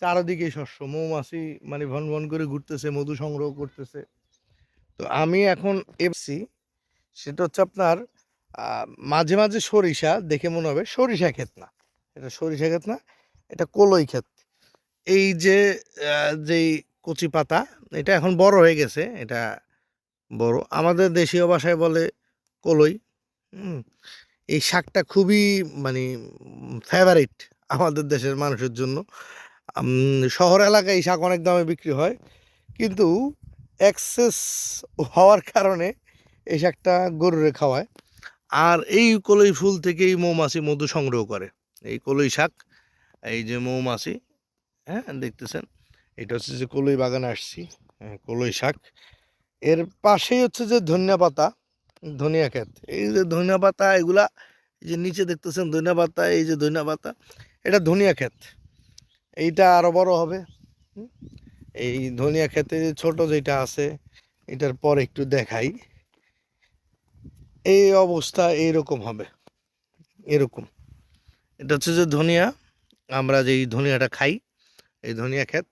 চারদিকেই শস্য, মৌমাছি মানে ভন ভন করে ঘুরতেছে, মধু সংগ্রহ করতেছে। তো আমি এখন এফসি, সেটা হচ্ছে আপনার মাঝে মাঝে সরিষা দেখে মনে হবে সরিষা ক্ষেত না, এটা সরিষা ক্ষেত না, এটা কলই ক্ষেত। এই যে যেই কচি পাতা, এটা এখন বড় হয়ে গেছে, এটা বড়, আমাদের দেশীয় ভাষায় বলে কলই। হুম, এই শাকটা খুবই মানে ফেভারিট আমাদের দেশের মানুষের জন্য। শহর এলাকায় এই শাক অনেক দামে বিক্রি হয়, কিন্তু এক্সেস হওয়ার কারণে এই শাকটা গরুরে খাওয়ায়। আর এই কলই ফুল থেকেই মৌমাছি মধু সংগ্রহ করে। এই কলই শাক, এই যে মৌমাছি, হ্যাঁ দেখতেছেন, এটা হচ্ছে যে কলই বাগানে আসছি, হ্যাঁ কলই শাক। এর পাশেই হচ্ছে যে ধনিয়া পাতা, ধনিয়া ক্ষেত। এই যে ধনিয়া পাতা এগুলা, এই যে নিচে দেখতেছেন ধনিয়া পাতা, এই যে ধনিয়া পাতা, এটা ধনিয়া ক্ষেত। এইটা আরো বড় হবে। হুম, এই ধনিয়া ক্ষেতে যে ছোট যেটা আছে, এটার পর একটু দেখাই, এই অবস্থা এইরকম হবে, এরকম। এটা হচ্ছে যে ধনিয়া, আমরা যেই ধনিয়াটা খাই, এই ধনিয়া ক্ষেত।